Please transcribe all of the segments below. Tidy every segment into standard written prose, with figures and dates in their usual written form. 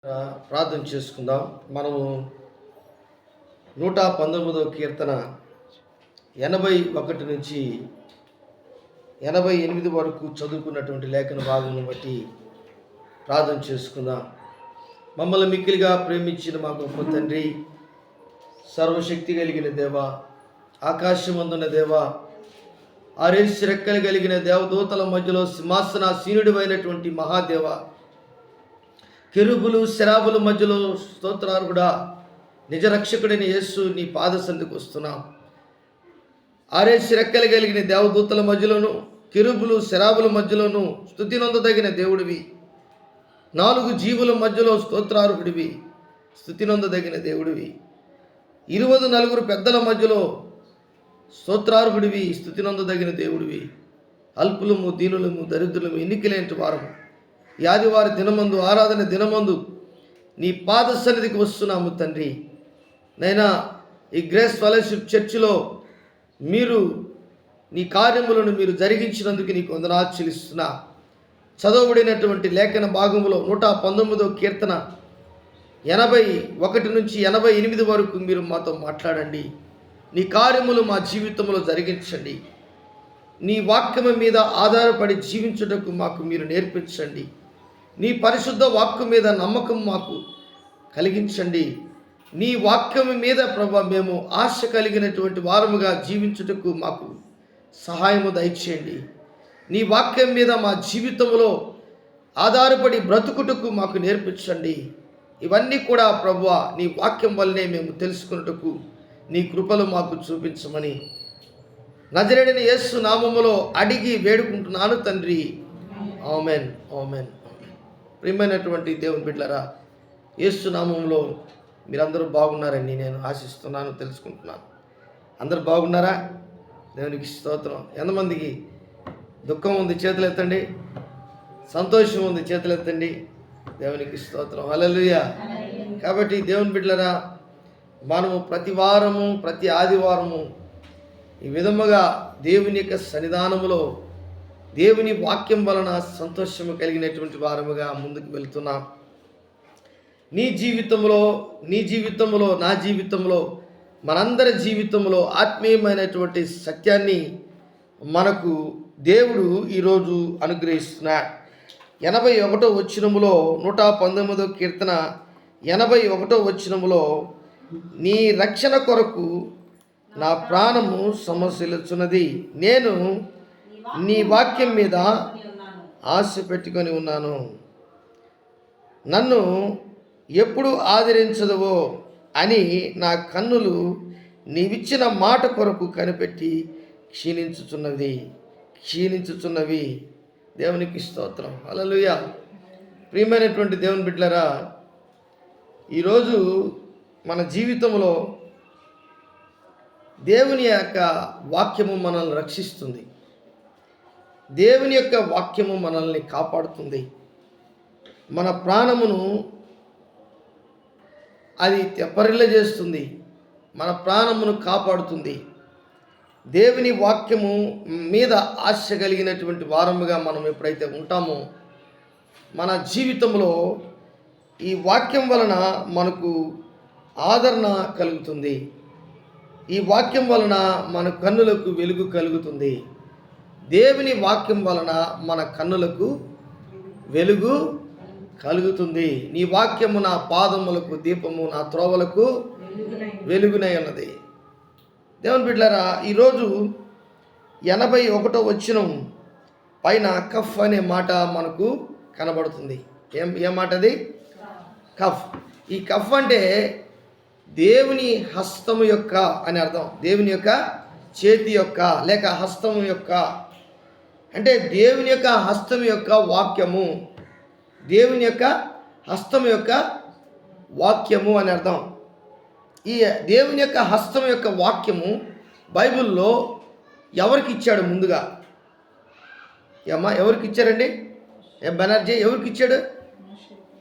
ప్రార్థన చేసుకుందాం. మనము 119వ కీర్తన 81 నుంచి 88 వరకు చదువుకున్నటువంటి లేఖన భాగమును బట్టి ప్రార్థన చేసుకుందాం. మమ్మల్ని మిక్కిలిగా ప్రేమించిన మా గొప్ప తండ్రి, సర్వశక్తి కలిగిన దేవ, ఆకాశమందున్న దేవ, ఆరేసి రెక్కలు కలిగిన దేవదూతల మధ్యలో సింహాసనాసీనుడు అయినటువంటి మహాదేవ, కెరూబులు శరాబుల మధ్యలో స్తోత్రార్హుడా, నిజ రక్షకుడైన యేసు నీ పాద సంధికి వస్తున్నాం. ఆరేసి రెక్కలు కలిగిన దేవదూతల మధ్యలోను కెరూబులు శరాబుల మధ్యలోను స్తుతి నొందదగిన దేవుడివి. 4 జీవుల మధ్యలో స్తోత్రార్హుడివి, స్తుతి నొందదగిన దేవుడివి. 24 పెద్దల మధ్యలో స్తోత్రార్హుడివి, స్తుతి నొందదగిన దేవుడివి. అల్పులము, దీనులము, దరిద్రులము, ఎన్నికలేంటి వారము ఈ ఆదివారం దినమందు, ఆరాధన దినమందు నీ పాద సన్నిధికి వస్తున్నాము తండ్రి. నైనా ఈ గ్రేస్ ఫెలోషిప్ చర్చిలో మీరు నీ కార్యములను మీరు జరిగించినందుకు నీకు వందనాలు చెల్లిస్తున్నా. చదవబడినటువంటి లేఖన భాగములో 119వ కీర్తన 81 నుంచి 88 వరకు మీరు మాతో మాట్లాడండి. నీ కార్యములు మా జీవితంలో జరిగించండి. నీ వాక్యము మీద ఆధారపడి జీవించుటకు మాకు మీరు నేర్పించండి. నీ పరిశుద్ధ వాక్యం మీద నమ్మకం మాకు కలిగించండి. నీ వాక్యము మీద ప్రభా మేము ఆశ కలిగినటువంటి వారముగా జీవించుటకు మాకు సహాయము దయచేయండి. నీ వాక్యం మీద మా జీవితంలో ఆధారపడి బ్రతుకుటకు మాకు నేర్పించండి. ఇవన్నీ కూడా ప్రభువా నీ వాక్యం వల్లనే మేము తెలుసుకున్నటకు నీ కృపలు మాకు చూపించమని నజరేయుడైన యేసు నామములో అడిగి వేడుకుంటున్నాను తండ్రి. Amen, amen. ప్రియమైనటువంటి దేవుని బిడ్డలారా, యేసు నామములో మీరందరూ బాగున్నారని నేను ఆశిస్తున్నాను, తెలుసుకుంటున్నాను. అందరూ బాగున్నారా? దేవునికి స్తోత్రం. ఎంతమందికి దుఃఖం ఉంది చేతులు ఎత్తండి, సంతోషం ఉంది చేతులు ఎత్తండి. దేవునికి స్తోత్రం, హల్లెలూయా. కాబట్టి దేవుని బిడ్డలారా, మనము ప్రతి వారము ప్రతి ఆదివారము ఈ విధముగా దేవుని యొక్క సన్నిధానములో దేవుని వాక్యం వలన సంతోషము కలిగినటువంటి వారముగా ముందుకు వెళ్తున్నాం. నీ జీవితంలో నా జీవితంలో మనందరి జీవితంలో ఆత్మీయమైనటువంటి సత్యాన్ని మనకు దేవుడు ఈరోజు అనుగ్రహిస్తున్నాడు. 81వ వచనములో 119వ కీర్తన 81వ వచనములో, నీ రక్షణ కొరకు నా ప్రాణము సమస్యలుచున్నది, నేను నీ వాక్యం మీద ఆశ పెట్టుకొని ఉన్నాను. నన్ను ఎప్పుడు ఆదరించదవో అని నా కన్నులు నీవిచ్చిన మాట కొరకు కనిపెట్టి క్షీణించుచున్నవి. దేవునికి స్తోత్రం, హల్లెలూయా. ప్రియమైనటువంటి దేవుని బిడ్డలారా, ఈరోజు మన జీవితంలో దేవుని యొక్క వాక్యము మనల్ని రక్షిస్తుంది. దేవుని యొక్క వాక్యము మనల్ని కాపాడుతుంది. మన ప్రాణమును అది తెప్పరిల్లజేస్తుంది, మన ప్రాణమును కాపాడుతుంది. దేవుని వాక్యము మీద ఆశ కలిగినటువంటి వారముగా మనం ఎప్పుడైతే ఉంటామో మన జీవితంలో ఈ వాక్యం వలన మనకు ఆదరణ కలుగుతుంది. ఈ వాక్యం వలన మన కన్నులకు వెలుగు కలుగుతుంది. దేవుని వాక్యం వలన మన కన్నులకు వెలుగు కలుగుతుంది. నీ వాక్యము నా పాదములకు దీపము, నా త్రోవలకు వెలుగునై ఉన్నది. దేవుని బిడ్డలారా, ఈరోజు 81వ వచనం పైన కఫ్ అనే మాట మనకు కనబడుతుంది. ఏం మాట అది? కఫ్. ఈ కఫ్ అంటే దేవుని హస్తము యొక్క అని అర్థం. దేవుని యొక్క చేతి యొక్క లేక హస్తము యొక్క అంటే దేవుని యొక్క హస్తం యొక్క వాక్యము, దేవుని యొక్క హస్తం యొక్క వాక్యము అని అర్థం. ఈ దేవుని యొక్క హస్తం యొక్క వాక్యము బైబిల్లో ఎవరికి ఇచ్చాడు? ముందుగా ఎవరికి ఇచ్చారండి? బెనర్జీ ఎవరికి ఇచ్చాడు?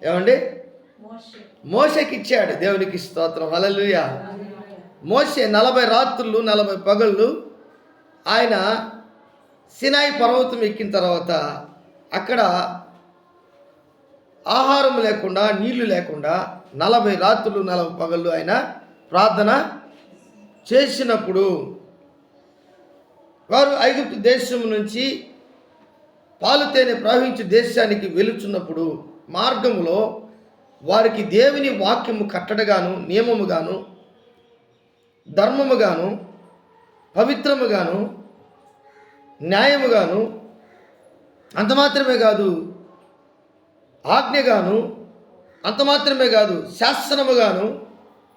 ఏమండి? మోషేకి ఇచ్చాడు. దేవునికి స్తోత్రం, హల్లెలూయా. మోషే 40 రాత్రులు 40 పగళ్ళు ఆయన సినాయి పర్వతం ఎక్కిన తర్వాత అక్కడ ఆహారం లేకుండా, నీళ్లు లేకుండా 40 రాత్రులు 40 పగళ్ళు ఆయన ప్రార్థన చేసినప్పుడు, వారు ఐగుప్తు దేశం నుంచి పాలు తేనె ప్రవహించే దేశానికి వెలుచున్నప్పుడు మార్గంలో వారికి దేవుని వాక్యము కట్టడగాను, నియమముగాను, ధర్మముగాను, పవిత్రముగాను, న్యాయముగాను, అంత మాత్రమే కాదు ఆజ్ఞగాను, అంత మాత్రమే కాదు శాసనముగాను,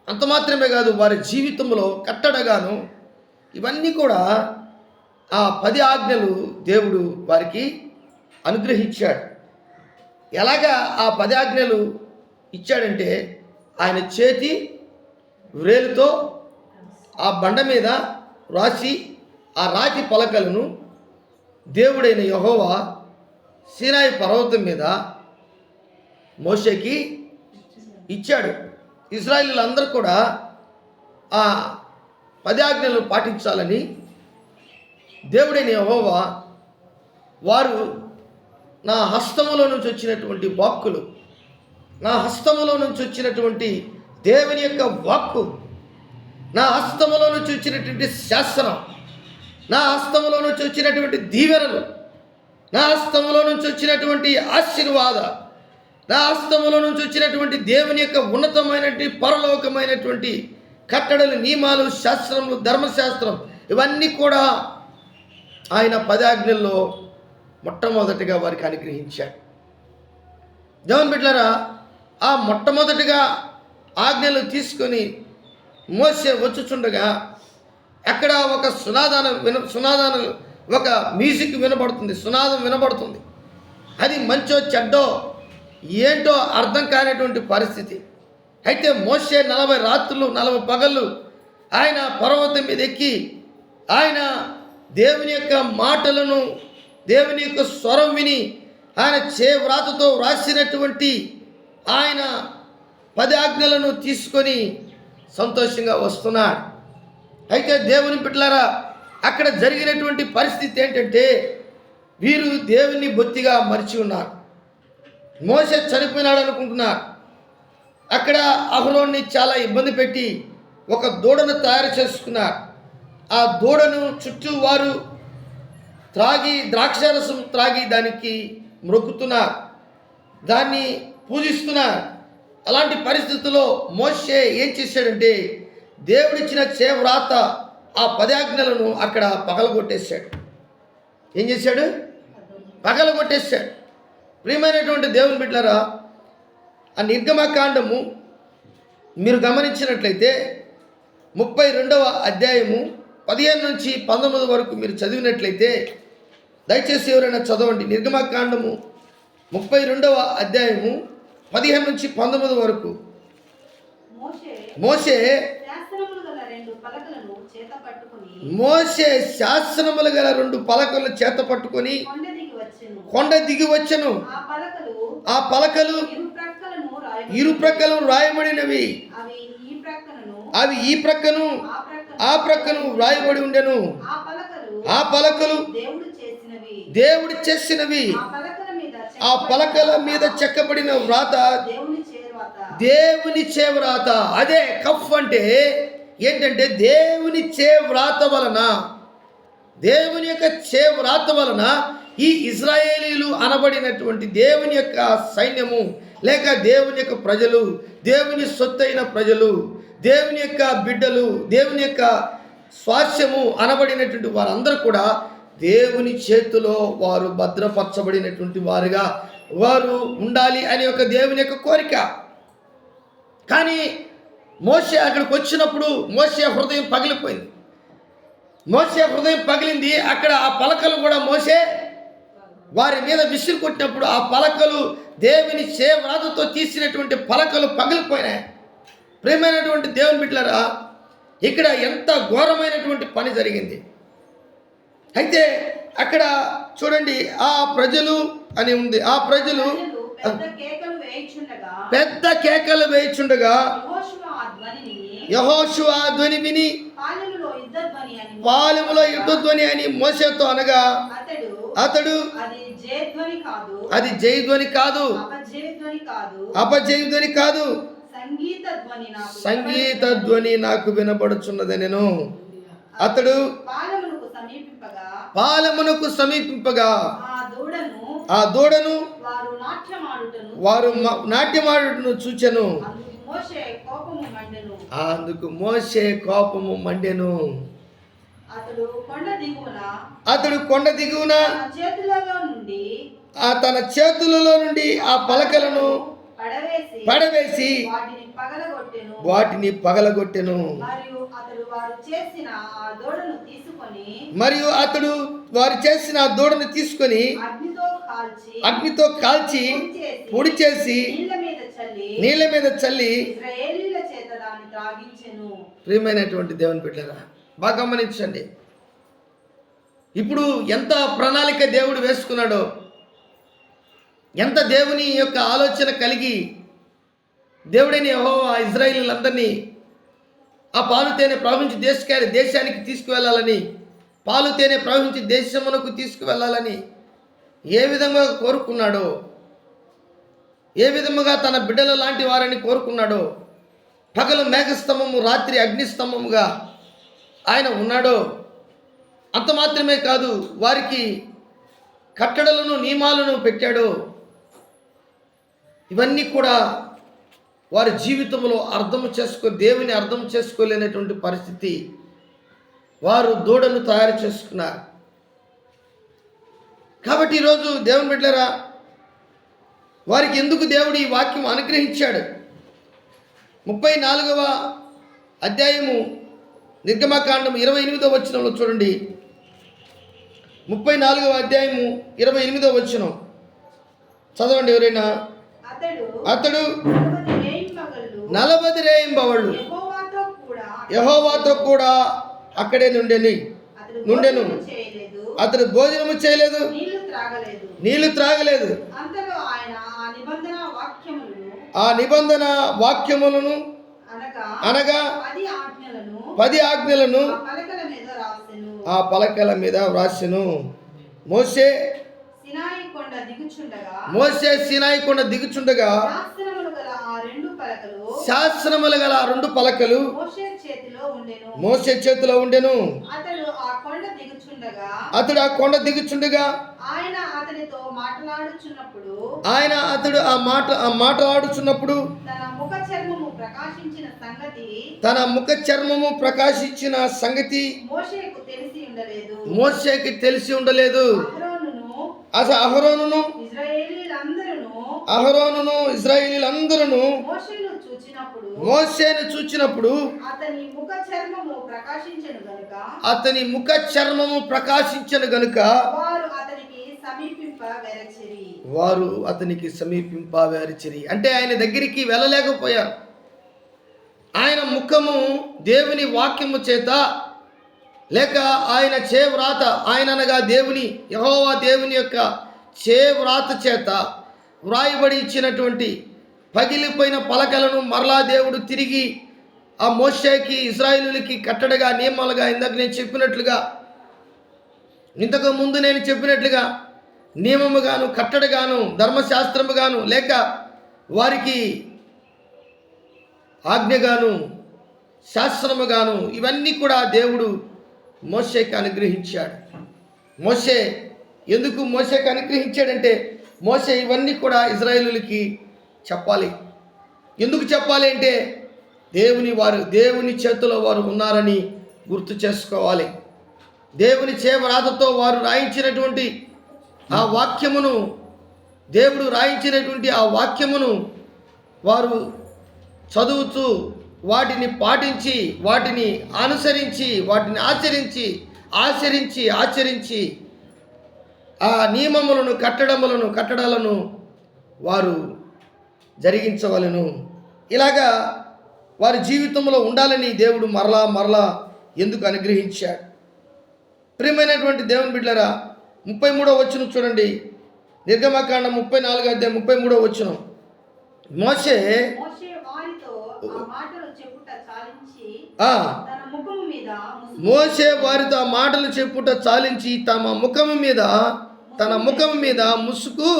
అంత మాత్రమే కాదు వారి జీవితంలో కట్టడగాను, ఇవన్నీ కూడా ఆ 10 ఆజ్ఞలు దేవుడు వారికి అనుగ్రహించాడు. ఎలాగా ఆ 10 ఆజ్ఞలు ఇచ్చాడంటే, ఆయన చేతి వ్రేలుతో ఆ బండ మీద రాసి ఆ రాతి పలకలను దేవుడైన యెహోవా సీనాయి పర్వతం మీద మోషేకి ఇచ్చాడు. ఇశ్రాయేలీయులందరూ కూడా ఆ 10 ఆజ్ఞలు పాటించాలని దేవుడైన యెహోవా, వారు నా హస్తములో నుంచి వచ్చినటువంటి వాక్కులు, నా హస్తములో నుంచి వచ్చినటువంటి దేవుని యొక్క వాక్కు, నా హస్తములో నుంచి వచ్చినటువంటి శాసనం, నా హస్తములో నుంచి వచ్చినటువంటి దీవెనలు, నా హస్తములో నుంచి వచ్చినటువంటి ఆశీర్వాద, నా హస్తములో నుంచి వచ్చినటువంటి దేవుని యొక్క ఉన్నతమైనటువంటి పరలోకమైనటువంటి కట్టడలు, నియమాలు, శాస్త్రములు, ధర్మశాస్త్రం, ఇవన్నీ కూడా ఆయన 10 ఆజ్ఞల్లో మొట్టమొదటిగా వారికి అనుగ్రహించాడు. దేవుని బిడ్డలారా, ఆ మొట్టమొదటిగా ఆజ్ఞలు తీసుకొని మోసే వచ్చుచుండగా అక్కడ ఒక సునాదానం ఒక మ్యూజిక్ వినబడుతుంది, సునాదం వినబడుతుంది. అది మంచో చెడ్డో ఏంటో అర్థం కానటువంటి పరిస్థితి. అయితే మోసే 40 రాత్రులు 40 పగళ్ళు ఆయన పర్వతం మీద ఎక్కి ఆయన దేవుని యొక్క మాటలను, దేవుని యొక్క స్వరం విని ఆయన చేవ్రాతతో వ్రాసినటువంటి ఆయన 10 ఆజ్ఞలను తీసుకొని సంతోషంగా వస్తున్నాడు. అయితే దేవుని బిడ్డలారా, అక్కడ జరిగినటువంటి పరిస్థితి ఏంటంటే, వీరు దేవుని బొత్తిగా మరిచి ఉన్నారు. మోసే చనిపోయినాడు అనుకుంటున్నారు. అక్కడ అహరోన్ని చాలా ఇబ్బంది పెట్టి ఒక దూడను తయారు చేసుకున్నారు. ఆ దూడను చుట్టూ వారు ద్రాక్షారసం త్రాగి దానికి మ్రొక్కుతున్నారు, దాన్ని పూజిస్తున్నారు. అలాంటి పరిస్థితుల్లో మోషే ఏం చేశాడంటే, దేవుడిచ్చిన చేవ్రాత ఆ 10 ఆజ్ఞలను అక్కడ పగలగొట్టేశాడు. ఏం చేశాడు? పగలగొట్టేశాడు. ప్రియమైనటువంటి దేవుని బిడ్డలారా, ఆ నిర్గమకాండము మీరు గమనించినట్లయితే 32వ అధ్యాయము 15 నుంచి 19 వరకు మీరు చదివినట్లయితే, దయచేసి ఎవరైనా చదవండి. నిర్గమకాండము 32వ అధ్యాయము 15 నుంచి 19 వరకు. మోషే శాసనములు గల 2 పలకలు చేత పట్టుకొని కొండ దిగి వచ్చెను. ఆ పలకలు ఇరు ప్రక్కలు రాయబడినవి, అవి ఈ ప్రక్కను ఆ ప్రక్కను రాయబడి ఉండెను. ఆ పలకలు దేవుడు చేసినవి, ఆ పలకల మీద చెక్కబడిన వ్రాత దేవుని చేవ్రాత. అదే కఫ్ అంటే ఏంటంటే, దేవుని చేవ్రాత వలన, దేవుని యొక్క చేవ్రాత వలన ఈ ఇశ్రాయేలీలు అనబడినటువంటి దేవుని యొక్క సైన్యము, లేక దేవుని యొక్క ప్రజలు, దేవుని సొత్తైన ప్రజలు, దేవుని యొక్క బిడ్డలు, దేవుని యొక్క స్వాస్యము అనబడినటువంటి వారందరూ కూడా దేవుని చేతిలో వారు భద్రపరచబడినటువంటి వారుగా వారు ఉండాలి అనే ఒక దేవుని యొక్క కోరిక. కానీ మోషే అక్కడికి వచ్చినప్పుడు మోషే హృదయం పగిలిపోయింది. మోషే హృదయం పగిలింది. అక్కడ ఆ పలకలు కూడా మోషే వారి మీద విసిరి కొట్టినప్పుడు ఆ పలకలు, దేవుని చేవ్రాతతో తీసినటువంటి పలకలు పగిలిపోయినాయి. ప్రియమైనటువంటి దేవుని బిడ్డలారా, ఇక్కడ ఎంత ఘోరమైనటువంటి పని జరిగింది. అయితే అక్కడ చూడండి, ఆ ప్రజలు అని ఉంది. ఆ ప్రజలు పెద్ద కేకలు వేయిచుండగా యెహోషువ ధ్వని విని పాలెములో యుద్ధ ధ్వని అని మోషేతో అనగా, అతడు అది జయధ్వని కాదు, అపజయధ్వని కాదు, సంగీత ధ్వని నాకు వినబడుచున్నది. నేను అతడు పాలెమునకు సమీపింపగా ఆ దూడను వారు నాట్యమాడుటను చూచెను. అందుకు మోషే కోపము మండెను. అతడు కొండ దిగువన తన చేతులలో నుండి ఆ పలకలను పడవేసి వాటిని పగలగొట్టెను. మరియు అతడు వారు చేసిన ఆ దూడను తీసుకొని అగ్నితో కాల్చి పొడి చేసి నీళ్ళ మీద చల్లి. ప్రియమైనటువంటి దేవుని బిడ్డలారా, బాగా గమనించండి. ఇప్పుడు ఎంత ప్రణాళిక దేవుడు వేసుకున్నాడో, ఎంత దేవుని యొక్క ఆలోచన కలిగి దేవుడైన యెహోవా ఇశ్రాయేలీయులందరినీ ఆ పాలు తేనె ప్రవహించి దేశానికి తీసుకువెళ్ళాలని, పాలు తేనె ప్రవహించి దేశమునకు తీసుకువెళ్ళాలని ఏ విధంగా కోరుకున్నాడో, ఏ విధముగా తన బిడ్డల లాంటి వారిని కోరుకున్నాడో, పగలు మేఘస్తంభము రాత్రి అగ్నిస్తంభముగా ఆయన ఉన్నాడో, అంత మాత్రమే కాదు వారికి కట్టడలను నియమాలను పెట్టాడో. ఇవన్నీ కూడా వారి జీవితంలో దేవుని అర్థం చేసుకోలేనటువంటి పరిస్థితి. వారు దూడను తయారు చేసుకున్నారు. కాబట్టి ఈరోజు దేవుని బిడ్డలారా, వారికి ఎందుకు దేవుడు ఈ వాక్యం అనుగ్రహించాడు? 34వ అధ్యాయము నిర్గమకాండం 28వ వచనంలో చూడండి. 34వ అధ్యాయము 28వ వచనం చదవండి ఎవరైనా. అతడు 40 రేయింబవళ్ళు యెహోవాతో కూడా అక్కడే నుండెను. అతడు భోజనము చేయలేదు, నీళ్లు త్రాగలేదు. ఆ నిబంధన వాక్యములను అనగా 10 ఆజ్ఞలను ఆ పలకల మీద వ్రాసెను. మోషే సీనాయి కొండ దిగుచుండగా శాసనములు గల ఆ 2 పలకలు మోషే చేతిలో ఉండెను. అతడు ఆ కొండ దిగుచుండగా ఆయన అతడు ఆ మాట్లాడుచున్నప్పుడు తన ముఖ చర్మము ప్రకాశించిన సంగతి మోషేకి తెలిసి ఉండలేదు. అసలు అహరోనును ఇశ్రాయేలీయులందరూ మోషేను చూచినప్పుడు అతని ముఖ చర్మము ప్రకాశించెను గనుక వారు అతనికి సమీపింపవేరచిరి. అంటే ఆయన దగ్గరికి వెళ్ళలేకపోయారు. ఆయన ముఖము దేవుని వాక్యము చేత లేక ఆయన చేవ్రాత, ఆయన అనగా దేవుని యెహోవా దేవుని యొక్క చేవ్రాత చేత వ్రాయబడి ఇచ్చినటువంటి పగిలిపోయిన పలకలను మరలా దేవుడు తిరిగి ఆ మోషేకి ఇశ్రాయేలులకి కట్టడగా నియమాలుగా ఇంతకు ముందు నేను చెప్పినట్లుగా నియమముగాను కట్టడగాను ధర్మశాస్త్రముగాను లేక వారికి ఆజ్ఞగాను శాస్త్రముగాను ఇవన్నీ కూడా దేవుడు మోషేకి అనుగ్రహించాడు. ఎందుకు మోషేకి అనుగ్రహించాడంటే మోషే ఇవన్నీ కూడా ఇశ్రాయేలులకి చెప్పాలి. ఎందుకు చెప్పాలి అంటే దేవుని చేతిలో వారు ఉన్నారని గుర్తు చేసుకోవాలి. దేవుని చేవరాతతో వారు రాయించినటువంటి ఆ వాక్యమును, దేవుడు రాయించినటువంటి ఆ వాక్యమును వారు చదువుతూ వాటిని పాటించి వాటిని అనుసరించి వాటిని ఆచరించి ఆ నియమములను కట్టడాలను వారు జరిగించవలెను. ఇలాగా వారి జీవితంలో ఉండాలని దేవుడు మరలా ఎందుకు అనుగ్రహించాడు? ప్రియమైనటువంటి దేవుని బిడ్డలారా, 33వ వచనం చూడండి. నిర్గమకాండం 34వ అధ్యాయం 33వ వచనం. మోషే వారితో ఆ మాటలు చెప్పుట చాలించి తన ముఖము మీద ముసుగు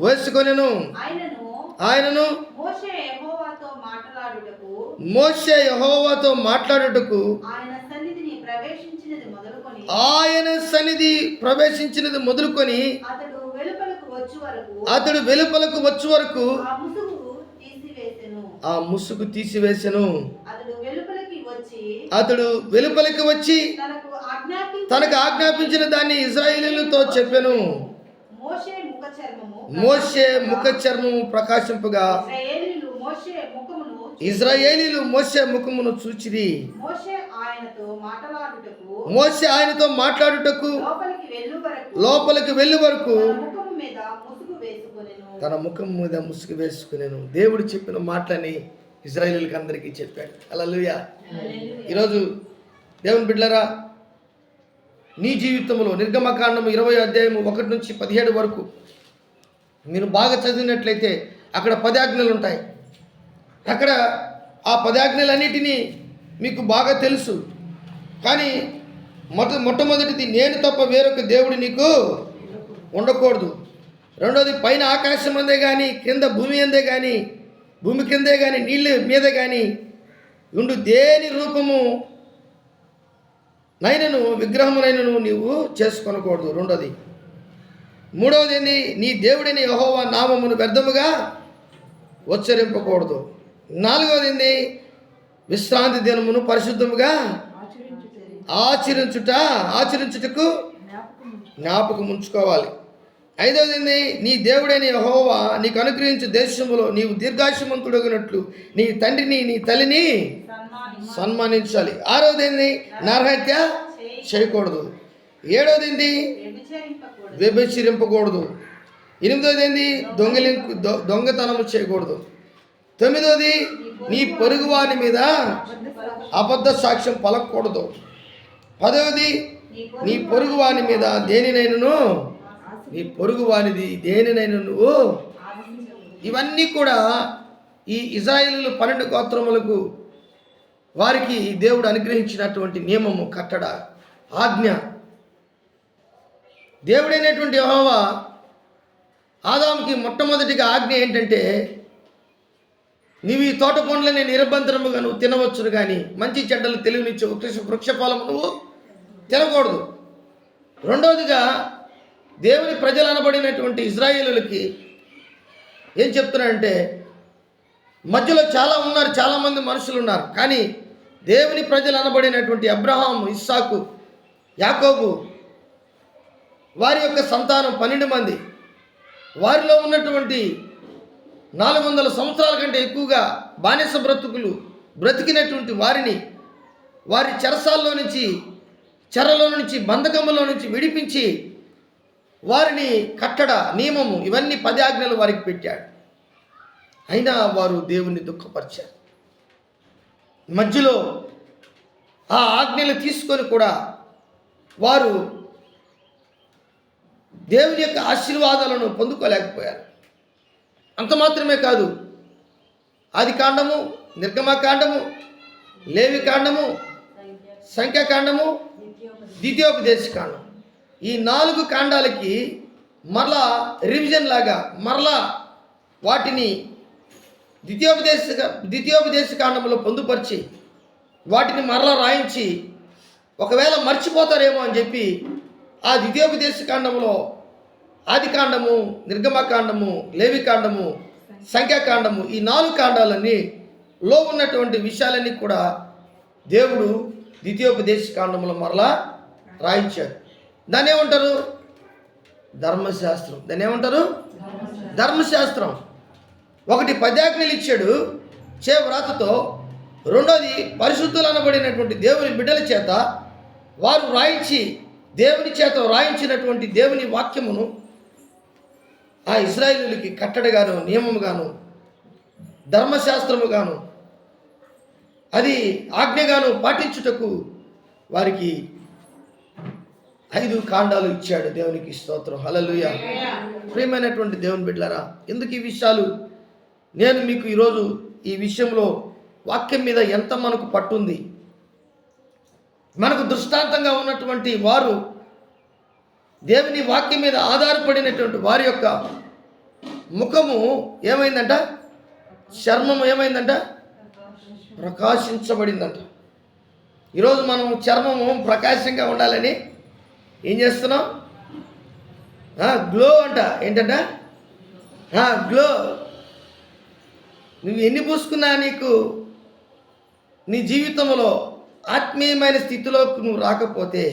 వేసుకొనెను. ఆయనను మోషే యెహోవాతో మాట్లాడుటకు ఆయన సన్నిధి ప్రవేశించినది మొదలుకొని అతడు వెలుపలకు వచ్చు వరకు ఆ ముసుగు తీసివేసెను. అతడు వెలుపలికి వచ్చి తనకు ఆజ్ఞాపించిన దాన్ని ఇశ్రాయేలీయులతో చెప్పెను. మోషే ముఖ చర్మము ప్రకాశింపగా ఇశ్రాయేలీయులు మోషే ముఖమును చూచిరి. మోషే ఆయనతో మాట్లాడుటకు లోపలికి వెళ్ళు వరకు తన ముఖం మీద ముసుగు వేసుకునేను. దేవుడు చెప్పిన మాటలని ఇశ్రాయేలీయులకి అందరికీ చెప్పాడు. హల్లెలూయా. ఈరోజు దేవుని బిడ్డలారా, నీ జీవితంలో నిర్గమకాండము 20 అధ్యాయం 1 నుంచి 17 వరకు మీరు బాగా చదివినట్లయితే అక్కడ 10 ఆజ్ఞలు ఉంటాయి. అక్కడ ఆ 10 ఆజ్ఞలన్నిటినీ మీకు బాగా తెలుసు. కానీ మొట్టమొదటిది నేను తప్ప వేరొక దేవుడు నీకు ఉండకూడదు. రెండోది పైన ఆకాశం అందే కానీ కింద భూమి అందే కానీ భూమి కిందే కానీ నీళ్ళ మీద కానీ ఉండు దేని రూపము నైనను విగ్రహమునైనను నీవు చేసుకొనకూడదు. రెండోది. మూడవది ఏంది? నీ దేవుడిని యెహోవా నామమును వ్యర్థముగా ఉచ్చరింపకూడదు. నాలుగవది ఏంది? విశ్రాంతి దినమును పరిశుద్ధముగా ఆచరించుటకు జ్ఞాపకం ఉంచుకోవాలి. ఐదవది ఏంది? నీ దేవుడైన యెహోవా నీకు అనుగ్రహించు దేశములో నీవు దీర్ఘాయుష్మంతుడగినట్లు నీ తండ్రిని నీ తల్లిని సన్మానించాలి. ఆరవది ఏంది? నరహత్య చేయకూడదు. ఏడవది ఏంది? వ్యభిచరింపకూడదు. ఎనిమిదవది ఏంది? దొంగతనము చేయకూడదు. తొమ్మిదవది నీ పొరుగువాని మీద అబద్ధ సాక్ష్యం పలకూడదు. పదవది నీ పొరుగువాని మీద దేనినైనను నీ పొరుగువానిది దేనినైనా నువ్వు. ఇవన్నీ కూడా ఈ ఇశ్రాయేలీయులు 12 గోత్రములకు వారికి దేవుడు అనుగ్రహించినటువంటి నియమము, కట్టడ, ఆజ్ఞ. దేవుడైనటువంటి యెహోవా ఆదాముకి మొట్టమొదటిగా ఆజ్ఞ ఏంటంటే, నీవు ఈ తోట పండ్లని నిరభ్యంతరముగా నువ్వు తినవచ్చును కానీ మంచి చెడ్డలు తెలివినిచ్చు వృక్షఫలము నువ్వు తినకూడదు. రెండవదిగా దేవుని ప్రజలు అనబడినటువంటి ఇశ్రాయేలులకి ఏం చెప్తున్నారంటే, మధ్యలో చాలామంది మనుషులు ఉన్నారు. కానీ దేవుని ప్రజలు అనబడినటువంటి అబ్రహాము, ఇస్సాకు, యాకోబు వారి యొక్క సంతానం 12 మంది. వారిలో ఉన్నటువంటి 400 సంవత్సరాల కంటే ఎక్కువగా బానిస బ్రతికినటువంటి వారిని వారి చెరలో నుంచి బంధకములో నుంచి విడిపించి వారిని కట్టడ, నియమము, ఇవన్నీ 10 ఆజ్ఞలు వారికి పెట్టాడు. అయినా వారు దేవుణ్ణి దుఃఖపరిచారు. మధ్యలో ఆ ఆజ్ఞలు తీసుకొని కూడా వారు దేవుని యొక్క ఆశీర్వాదాలను పొందుకోలేకపోయారు. అంత మాత్రమే కాదు, ఆదికాండము, నిర్గమకాండము, లేవికాండము, సంఖ్యాకాండము, ద్వితీయోపదేశకాండం, ఈ 4 కాండాలకి మరలా రివిజన్ లాగా మరలా వాటిని ద్వితీయోపదేశ కాండంలో పొందుపరిచి వాటిని మరలా రాయించి ఒకవేళ మర్చిపోతారేమో అని చెప్పి ఆ ద్వితీయోపదేశ కాండంలో ఆదికాండము, నిర్గమకాండము, లేవికాండము, సంఖ్యాకాండము, ఈ 4 కాండాలన్నీ లో ఉన్నటువంటి విషయాలన్నీ కూడా దేవుడు ద్వితీయోపదేశ కాండంలో మరలా రాయించాడు. దాన్ని ఏమంటారు? ధర్మశాస్త్రం. దాన్ని ఏమంటారు? ధర్మశాస్త్రం. ఒకటి 10 ఆజ్ఞలు ఇచ్చాడు వ్రాతతో. రెండోది పరిశుద్ధులు అనబడినటువంటి దేవుని బిడ్డల చేత వారు దేవుని చేత రాయించినటువంటి దేవుని వాక్యమును ఆ ఇశ్రాయేలీయులకి కట్టడగాను, నియమముగాను, ధర్మశాస్త్రముగాను, అది ఆజ్ఞగాను పాటించుటకు వారికి 5 కాండాలు ఇచ్చాడు. దేవునికి స్తోత్రం. హల్లెలూయా. ప్రియమైనటువంటి దేవుని బిడ్డలారా, ఎందుకు ఈ విషయాలు నేను మీకు ఈరోజు ఈ విషయంలో వాక్యం మీద ఎంత మనకు పట్టుంది, మనకు దృష్టాంతంగా ఉన్నటువంటి వారు దేవుని వాక్యం మీద ఆధారపడినటువంటి వారి యొక్క ముఖము ఏమైందంట? చర్మము ఏమైందంట? ప్రకాశించబడిందంట. ఈరోజు మనం చర్మము ప్రకాశంగా ఉండాలని ఏం చేస్తున్నాం? గ్లో అంట. ఏంటంట? గ్లో. నువ్వు ఎన్ని పూసుకున్నా నీకు నీ జీవితంలో ఆత్మీయమైన స్థితిలోకి నువ్వు రాకపోతే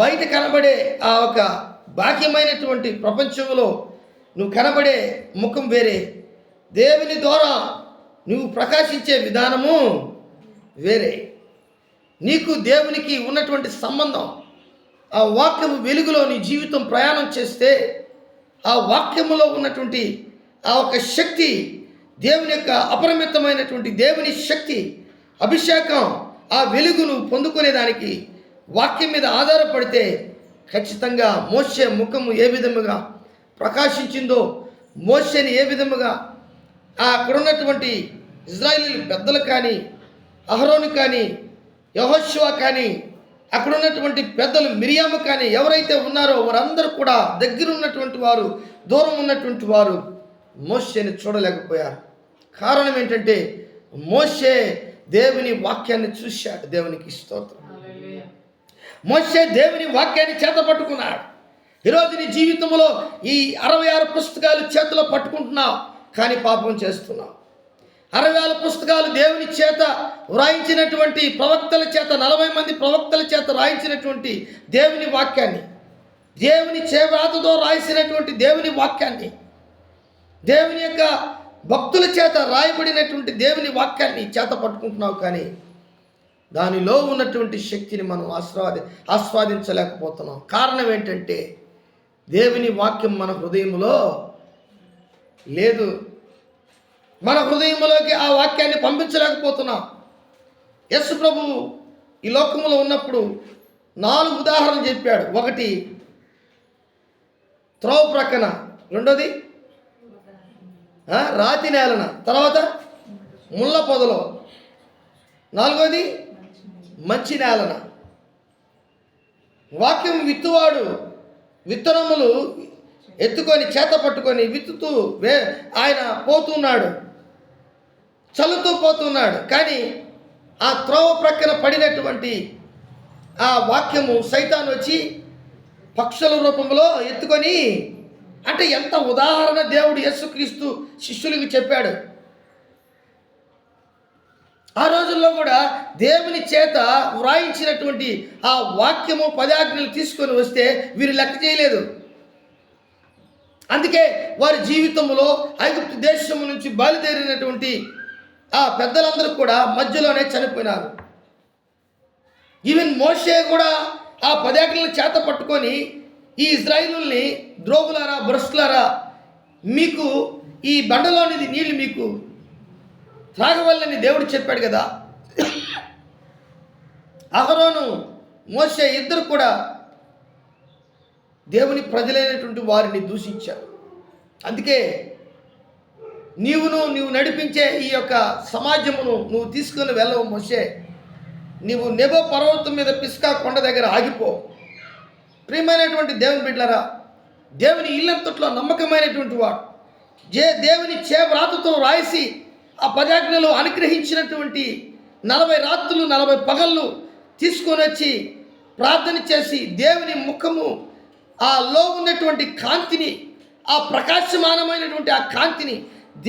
బయట కనబడే ఆ ఒక బాహ్యమైనటువంటి ప్రపంచంలో నువ్వు కనబడే ముఖం వేరే, దేవుని ద్వారా నువ్వు ప్రకాశించే విధానము వేరే. నీకు దేవునికి ఉన్నటువంటి సంబంధం, ఆ వాక్యము వెలుగులో నీ జీవితం ప్రయాణం చేస్తే ఆ వాక్యములో ఉన్నటువంటి ఆ ఒక శక్తి, దేవుని యొక్క అపరిమితమైనటువంటి దేవుని శక్తి, అభిషేకం, ఆ వెలుగును పొందుకునేదానికి వాక్యం మీద ఆధారపడితే ఖచ్చితంగా మోషే ముఖము ఏ విధముగా ప్రకాశించిందో, మోషేని ఏ విధముగా అక్కడ ఉన్నటువంటి ఇజ్రాయేలీల పెద్దలు కానీ, అహరోను కానీ, యెహోషువ కానీ, అక్కడ ఉన్నటువంటి పెద్దలు మిరియాము కానీ ఎవరైతే ఉన్నారో వారందరూ కూడా దగ్గర ఉన్నటువంటి వారు, దూరం ఉన్నటువంటి వారు మోషేని చూడలేకపోయారు. కారణం ఏంటంటే మోషే దేవుని వాక్యాన్ని చూశాడు. దేవునికి స్తోత్రం. మోషే దేవుని వాక్యాన్ని చేత పట్టుకున్నాడు. ఈరోజు నీ జీవితంలో ఈ 66 పుస్తకాలు చేతిలో పట్టుకుంటున్నావు, కానీ పాపం చేస్తున్నావు. 66 పుస్తకాలు దేవుని చేత వ్రాయించినటువంటి ప్రవక్తల చేత, 40 మంది ప్రవక్తల చేత రాయించినటువంటి దేవుని వాక్యాన్ని, దేవుని చేవ్రాతతో రాయించినటువంటి దేవుని వాక్యాన్ని, దేవుని యొక్క భక్తుల చేత రాయబడినటువంటి దేవుని వాక్యాన్ని చేత పట్టుకుంటున్నావు, కానీ దానిలో ఉన్నటువంటి శక్తిని మనం ఆస్వాదించలేకపోతున్నాం. కారణం ఏంటంటే దేవుని వాక్యం మన హృదయంలో లేదు. మన హృదయంలోకి ఆ వాక్యాన్ని పంపించలేకపోతున్నాం. యేసు ప్రభు ఈ లోకంలో ఉన్నప్పుడు 4 ఉదాహరణలు చెప్పాడు. ఒకటి త్రోవ ప్రక్కన, రెండోది రాతి నేలన, తర్వాత ముళ్ళ పొదలో, నాలుగోది మంచి నేలన. వాక్యం విత్తువాడు విత్తనములు ఎత్తుకొని చేత పట్టుకొని విత్తుతూ ఆయన పోతున్నాడు, చల్లుతూ పోతున్నాడు. కానీ ఆ త్రోవ ప్రక్కన పడినటువంటి ఆ వాక్యము సైతాను వచ్చి పక్షుల రూపంలో ఎత్తుకొని, అంటే ఎంత ఉదాహరణ దేవుడు యేసుక్రీస్తు శిష్యులకు చెప్పాడు. ఆ రోజుల్లో కూడా దేవుని చేత వ్రాయించినటువంటి ఆ వాక్యము 10 ఆజ్ఞలు తీసుకొని వస్తే వీరు లెక్క చేయలేదు. అందుకే వారి జీవితంలో ఐగుప్తు దేశం నుంచి బయలుదేరినటువంటి ఆ పెద్దలందరూ కూడా మధ్యలోనే చనిపోయినారు. ఈవెన్ మోషే కూడా ఆ 10 ఆజ్ఞలను చేత పట్టుకొని ఈ ఇశ్రాయేలుల్ని, ద్రోగులారా, భ్రష్టులారా, మీకు ఈ బండలోనిది నీళ్లు మీకు త్రాగవల్లని దేవుడు చెప్పాడు కదా. అహరోను, మోషే ఇద్దరు కూడా దేవుని ప్రజలైనటువంటి వారిని దూషించారు. అందుకే నీవు నడిపించే ఈ యొక్క సమాజమును నువ్వు తీసుకొని వెళ్ళవు మోషే. నీవు నెబో పర్వతం మీద పిస్కా కొండ దగ్గర ఆగిపో. ప్రియమైనటువంటి దేవుని బిడ్డలారా, దేవుని ఇల్లంతట్లో నమ్మకమైనటువంటి వాడు, దేవుని చేవ్రాతతో రాసి ఆ 10 ఆజ్ఞలు అనుగ్రహించినటువంటి 40 రాత్రులు 40 పగళ్ళు తీసుకొని వచ్చి ప్రార్థన చేసి దేవుని ముఖము ఆలో ఉన్నటువంటి కాంతిని, ఆ ప్రకాశమానమైనటువంటి ఆ కాంతిని,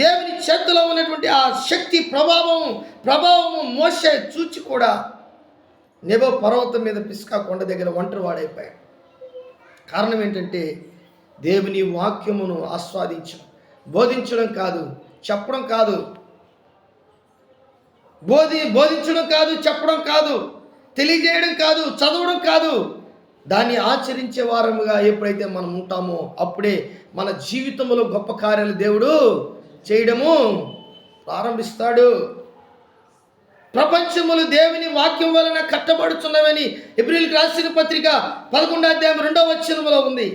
దేవుని చేతిలో ఉన్నటువంటి ఆ శక్తి ప్రభావము మోషే చూచి కూడా నెబో పర్వతం మీద పిస్కా కొండ దగ్గర ఒంటరి వాడైపోయాడు. కారణం ఏంటంటే దేవుని వాక్యమును ఆస్వాదించడం, బోధించడం కాదు, చెప్పడం కాదు, బోధించడం కాదు, చెప్పడం కాదు, తెలియజేయడం కాదు, చదవడం కాదు, దాన్ని ఆచరించే వారముగా ఎప్పుడైతే మనం ఉంటామో అప్పుడే మన జీవితంలో గొప్ప కార్యాలు దేవుడు చేయడము ప్రారంభిస్తాడు. ప్రపంచములు దేవుని వాక్యం వలన కట్టబడుచున్నవని హెబ్రీయులకు రాసిన పత్రిక 11వ అధ్యాయం 2వ వచనంలో ఉంది.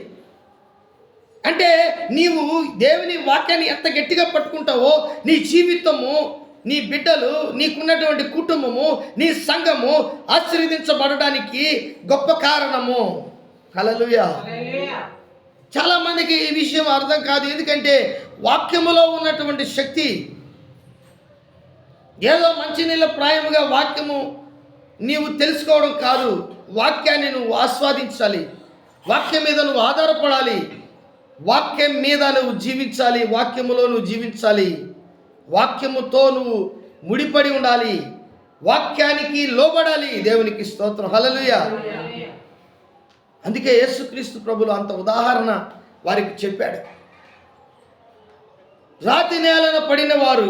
అంటే నీవు దేవుని వాక్యాన్ని ఎంత గట్టిగా పట్టుకుంటావో నీ జీవితము, నీ బిడ్డలు, నీకున్నటువంటి కుటుంబము, నీ సంఘము ఆశీర్వదించబడడానికి గొప్ప కారణము. హల్లెలూయా. చాలామందికి ఈ విషయం అర్థం కాదు. ఎందుకంటే వాక్యములో ఉన్నటువంటి శక్తి ఏదో మంచినీళ్ళ ప్రాయముగా వాక్యము నీవు తెలుసుకోవడం కాదు. వాక్యాన్ని నువ్వు ఆస్వాదించాలి, వాక్యం మీద నువ్వు ఆధారపడాలి, వాక్యం మీద నువ్వు జీవించాలి, వాక్యములో నువ్వు జీవించాలి, వాక్యముతో నువ్వు ముడిపడి ఉండాలి, వాక్యానికి లోబడాలి. దేవునికి స్తోత్రం, హల్లెలూయా. అందుకే యేసుక్రీస్తు ప్రభులు అంత ఉదాహరణ వారికి చెప్పాడు. రాతి నేలన పడిన వారు,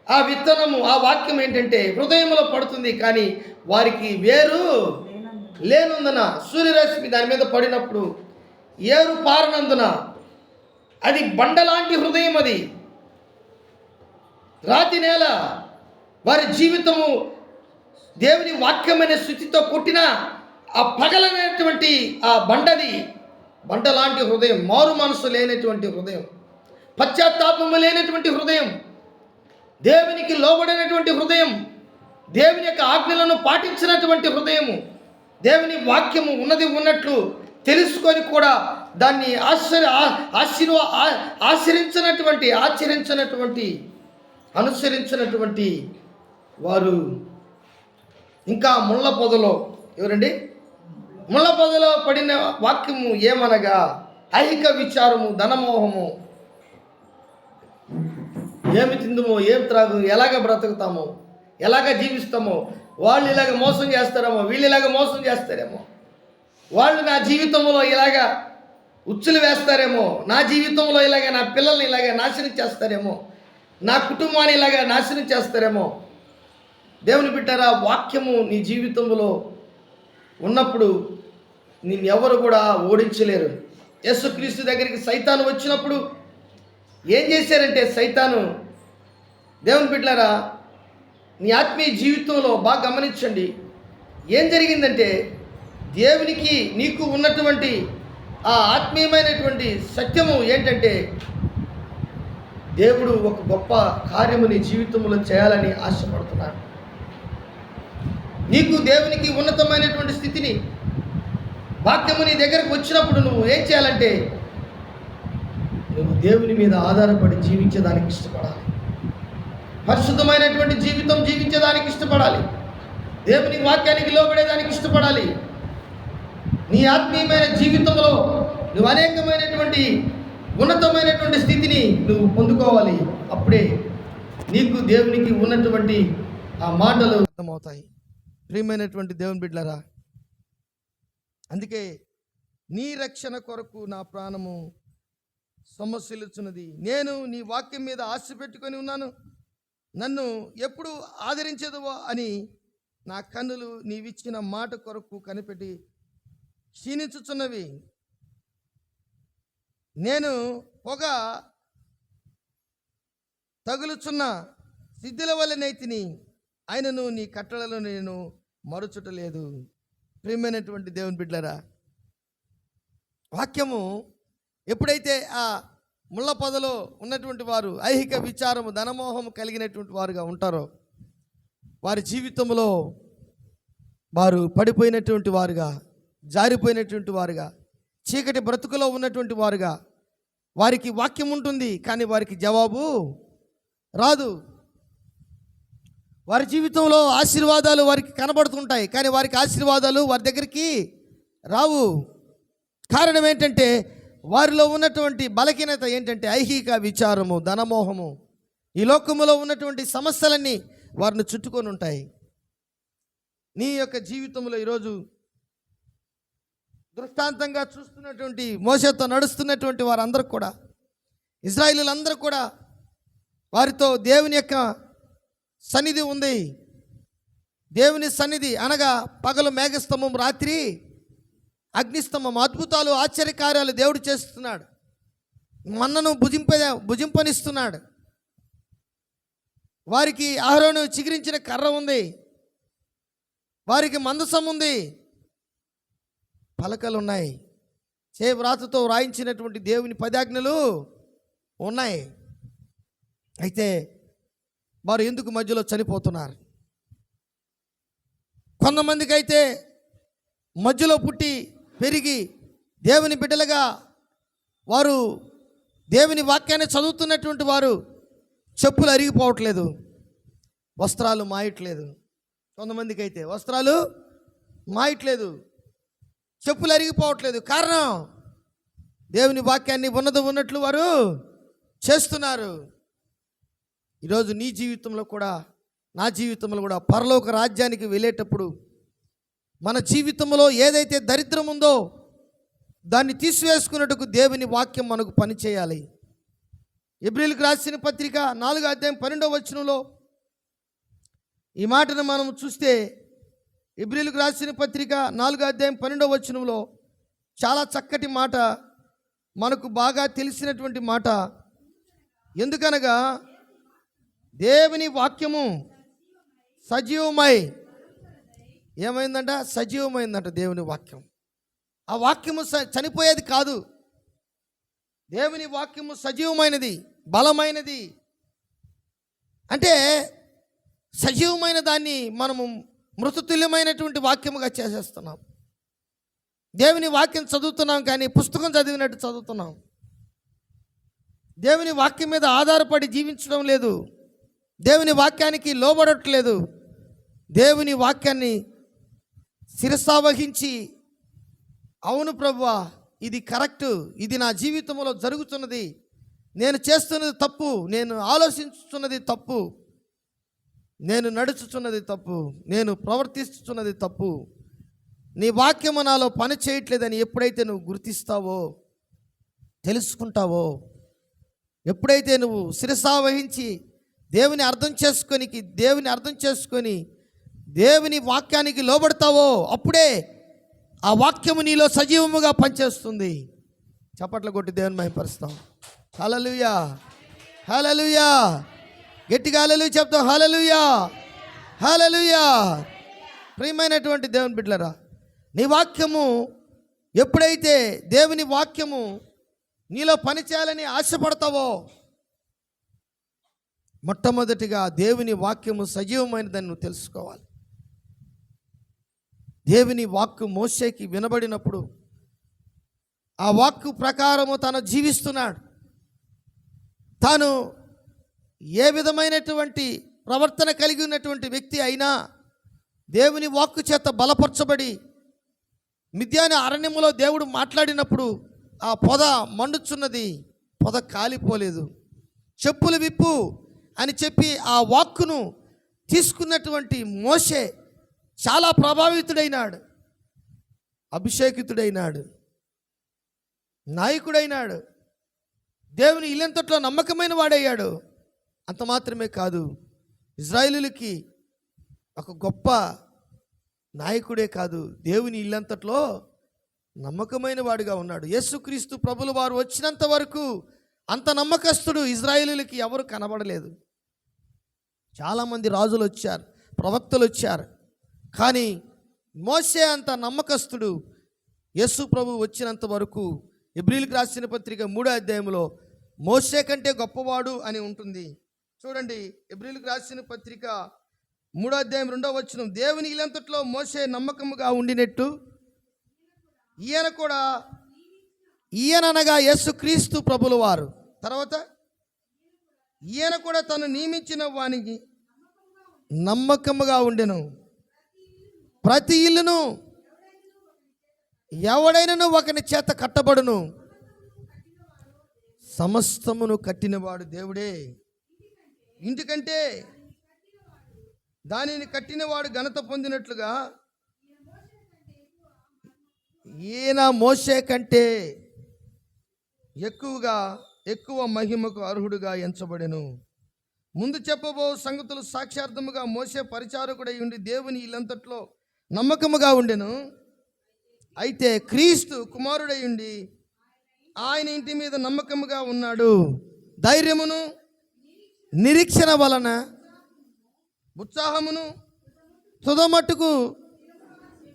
ఆ విత్తనము, ఆ వాక్యం ఏంటంటే హృదయంలో పడుతుంది, కానీ వారికి వేరు లేనందున సూర్యరశ్మి దాని మీద పడినప్పుడు ఏరు పారనందున అది బండలాంటి హృదయం. అది రాతి నేల. వారి జీవితము దేవుని వాక్యమైన స్థుతితో కొట్టిన ఆ పగలనేటువంటి ఆ బండలాంటి హృదయం, మారు మనసు లేనటువంటి హృదయం, పశ్చాత్తాపము లేనటువంటి హృదయం, దేవునికి లోబడినటువంటి హృదయం, దేవుని యొక్క ఆజ్ఞలను పాటించినటువంటి హృదయము, దేవుని వాక్యము ఉన్నది ఉన్నట్లు తెలుసుకొని కూడా దాన్ని అనుసరించినటువంటి వారు ఇంకా ముళ్ళ పొదలో, ఎవరండి? ముళ్ళ పొదలో పడిన వాక్యము ఏమనగా ఐహిక విచారము, ధనమోహము, ఏమి తిందుమో, ఏం త్రాగు, ఎలాగ బ్రతుకుతామో, ఎలాగ జీవిస్తామో, వాళ్ళు ఇలాగ మోసం చేస్తారేమో, వీళ్ళు ఇలాగ మోసం చేస్తారేమో, వాళ్ళు నా జీవితంలో ఇలాగ ఉచ్చులు వేస్తారేమో, నా జీవితంలో ఇలాగ నా పిల్లల్ని ఇలాగ నాశనం చేస్తారేమో, నా కుటుంబాన్ని ఇలాగ నాశనం చేస్తారేమో. దేవుని బిడ్డరా, వాక్యము నీ జీవితంలో ఉన్నప్పుడు నిన్నెవరు కూడా ఓడించలేరు. యేసుక్రీస్తు దగ్గరికి సైతాను వచ్చినప్పుడు ఏం చేశారంటే, సైతాను, దేవుని బిడ్డలారా, నీ ఆత్మీయ జీవితంలో బాగా గమనించండి. ఏం జరిగిందంటే, దేవునికి నీకు ఉన్నటువంటి ఆ ఆత్మీయమైనటువంటి సత్యము ఏంటంటే, దేవుడు ఒక గొప్ప కార్యము నీ జీవితంలో చేయాలని ఆశపడుతున్నాడు. నీకు దేవునికి ఉన్నతమైనటువంటి స్థితిని, వాక్యము నీ దగ్గరకు వచ్చినప్పుడు నువ్వు ఏం చేయాలంటే, నువ్వు దేవుని మీద ఆధారపడి జీవించేదానికి ఇష్టపడాలి, పరిశుద్ధమైనటువంటి జీవితం జీవించేదానికి ఇష్టపడాలి, దేవుని వాక్యానికి లోబడేదానికి ఇష్టపడాలి. నీ ఆత్మీయమైన జీవితంలో నువ్వు అనేకమైనటువంటి ఉన్నతమైనటువంటి స్థితిని నువ్వు పొందుకోవాలి. అప్పుడే నీకు దేవునికి ఉన్నటువంటి ఆ మాటలు అర్థమవుతాయి. ప్రియమైనటువంటి దేవుని బిడ్డలారా, అందుకే నీ రక్షణ కొరకు నా ప్రాణము సొమ్మసిల్లుచున్నది. నేను నీ వాక్యం మీద ఆశ పెట్టుకొని ఉన్నాను. నన్ను ఎప్పుడు ఆదరించదువో అని నా కన్నులు నీవిచ్చిన మాట కొరకు కనిపెట్టి క్షీణించుచున్నవి. నేను పొగ తగులుచున్న సిద్ధుల వల్లనైతిని, ఆయనను నీ కట్టడలను నేను మరుచుటలేదు. ప్రియమైనటువంటి దేవుని బిడ్డలారా, వాక్యము ఎప్పుడైతే ఆ ముళ్ళ పొదలో ఉన్నటువంటి వారు ఐహిక విచారము, ధనమోహము కలిగినటువంటి వారుగా ఉంటారో, వారి జీవితంలో వారు పడిపోయినటువంటి వారుగా, జారిపోయినటువంటి వారుగా, చీకటి బ్రతుకులో ఉన్నటువంటి వారుగా, వారికి వాక్యం ఉంటుంది కానీ వారికి జవాబు రాదు. వారి జీవితంలో ఆశీర్వాదాలు వారికి కనబడుతుంటాయి కానీ వారికి ఆశీర్వాదాలు వారి దగ్గరికి రావు. కారణం ఏంటంటే, వారిలో ఉన్నటువంటి బలహీనత ఏంటంటే ఐహిక విచారము, ధనమోహము. ఈ లోకములో ఉన్నటువంటి సమస్యలన్నీ వారిని చుట్టుకొని ఉంటాయి. నీ యొక్క జీవితంలో ఈరోజు దృష్టాంతంగా చూస్తున్నటువంటి, మోషేతో నడుస్తున్నటువంటి వారందరూ కూడా, ఇశ్రాయేలీయులందరూ కూడా, వారితో దేవుని యొక్క సన్నిధి ఉంది. దేవుని సన్నిధి అనగా పగలు మేఘస్తంభం, రాత్రి అగ్నిస్తంభం. అద్భుతాలు, ఆశ్చర్యకార్యాలు దేవుడు చేస్తున్నాడు. మన్నను భుజింపనిస్తున్నాడు. వారికి అహరోను చిగురించిన కర్ర ఉంది, వారికి మందసం ఉంది, పలకలు ఉన్నాయి, చేవ్రాతతో వ్రాయించినటువంటి దేవుని 10 ఆజ్ఞలు ఉన్నాయి. అయితే వారు ఎందుకు మధ్యలో చనిపోతున్నారు? కొంతమందికి అయితే మధ్యలో పుట్టి పెరిగి దేవుని బిడ్డలుగా వారు దేవుని వాక్యాన్ని చదువుతున్నటువంటి వారు చెప్పులు అరిగిపోవట్లేదు, వస్త్రాలు మాయట్లేదు. కొంతమందికి అయితే వస్త్రాలు మాయట్లేదు, చెప్పులు అరిగిపోవట్లేదు. కారణం దేవుని వాక్యాన్ని ఉన్నట్లు వారు చేస్తున్నారు. ఈరోజు నీ జీవితంలో కూడా నా జీవితంలో కూడా పరలోక రాజ్యానికి వెళ్ళేటప్పుడు మన జీవితంలో ఏదైతే దరిద్రం ఉందో దాన్ని తీసివేసుకున్నట్టుకు దేవుని వాక్యం మనకు పనిచేయాలి. ఎబ్రీయులకు రాసిన పత్రిక 4:12 ఈ మాటను మనం చూస్తే, ఎబ్రీయులకు రాసిన పత్రిక 4:12 చాలా చక్కటి మాట, మనకు బాగా తెలిసినటువంటి మాట. ఎందుకనగా దేవుని వాక్యము సజీవమై ఏమైందంట? సజీవమైందంట దేవుని వాక్యం. ఆ వాక్యము చనిపోయేది కాదు. దేవుని వాక్యము సజీవమైనది, బలమైనది. అంటే సజీవమైన దాన్ని మనము మృతతుల్యమైనటువంటి వాక్యముగా చేసేస్తున్నాం. దేవుని వాక్యం చదువుతున్నాం కానీ పుస్తకం చదివినట్టు చదువుతున్నాం. దేవుని వాక్యం మీద ఆధారపడి జీవించడం లేదు, దేవుని వాక్యానికి లోబడట్లేదు. దేవుని వాక్యాన్ని శిరసావహించి, అవును ప్రభువా ఇది కరెక్టు, ఇది నా జీవితంలో జరుగుతున్నది, నేను చేస్తున్నది తప్పు, నేను ఆలోచించుతున్నది తప్పు, నేను నడుచుచున్నది తప్పు, నేను ప్రవర్తిస్తున్నది తప్పు, నీ వాక్యము నాలో పని చేయట్లేదని ఎప్పుడైతే నువ్వు గుర్తిస్తావో, తెలుసుకుంటావో, ఎప్పుడైతే నువ్వు శిరసావహించి దేవుని అర్థం చేసుకొని దేవుని వాక్యానికి లోబడతావో అప్పుడే ఆ వాక్యము నీలో సజీవముగా పనిచేస్తుంది. చప్పట్లు కొట్టి దేవుని మహిమపరుస్తాం. హల్లెలూయా, హల్లెలూయా. గట్టిగా హల్లెలూయా చెప్తాం. హల్లెలూయా, హల్లెలూయా. ప్రియమైనటువంటి దేవుని బిడ్డలారా, నీ వాక్యము ఎప్పుడైతే దేవుని వాక్యము నీలో పనిచేయాలని ఆశపడతావో, మొట్టమొదటిగా దేవుని వాక్యము సజీవమైనదని నువ్వు తెలుసుకోవాలి. దేవుని వాక్కు మోషేకి వినబడినప్పుడు ఆ వాక్కు ప్రకారము తను జీవిస్తున్నాడు. తాను ఏ విధమైనటువంటి ప్రవర్తన కలిగి ఉన్నటువంటి వ్యక్తి అయినా దేవుని వాక్కు చేత బలపరచబడి మిద్యాను అరణ్యములో దేవుడు మాట్లాడినప్పుడు ఆ పొద మండుచున్నది, పొద కాలిపోలేదు. చెప్పులు విప్పు అని చెప్పి ఆ వాక్కును తీసుకున్నటువంటి మోషే చాలా ప్రభావితుడైనాడు, అభిషేకితుడైనాడు, నాయకుడైనాడు, దేవుని ఇల్లంతట్లో నమ్మకమైన వాడయ్యాడు. అంత మాత్రమే కాదు, ఇజ్రాయేలులకి ఒక గొప్ప నాయకుడే కాదు, దేవుని ఇల్లంతట్లో నమ్మకమైన వాడుగా ఉన్నాడు. యేసుక్రీస్తు ప్రభుల వారు వచ్చినంత వరకు అంత నమ్మకస్తుడు ఇజ్రాయేలులకి ఎవరు కనబడలేదు. చాలామంది రాజులు వచ్చారు, ప్రవక్తలు వచ్చారు, కానీ మోషే అంత నమ్మకస్తుడు యేసు ప్రభు వచ్చినంత వరకు. ఎబ్రీయులకు రాసిన పత్రిక 3 మోషే కంటే గొప్పవాడు అని ఉంటుంది. చూడండి, ఎబ్రీయులకు రాసిన పత్రిక 3:2 దేవుని ఇల్లంతట్లో మోషే నమ్మకముగా ఉండినట్టు ఈయన అనగా యేసుక్రీస్తు ప్రభుల వారు, తర్వాత ఈయన కూడా తను నియమించిన వానికి నమ్మకముగా ఉండెను. ప్రతి ఇల్లును ఎవడైనను ఒకని చేత కట్టబడును, సమస్తమును కట్టినవాడు దేవుడే. ఇంటికంటే దానిని కట్టినవాడు ఘనత పొందినట్లుగా ఈయన మోషే కంటే ఎక్కువ మహిమకు అర్హుడుగా ఎంచబడెను. ముందు చెప్పబో సంగతులు సాక్షార్థముగా మోషే పరిచారకుడై ఉండి దేవుని ఇల్లంతట్లో నమ్మకముగా ఉండెను. అయితే క్రీస్తు కుమారుడై ఉండి ఆయన ఇంటి మీద నమ్మకముగా ఉన్నాడు. ధైర్యమును నిరీక్షణ వలన ఉత్సాహమును తుదమట్టుకు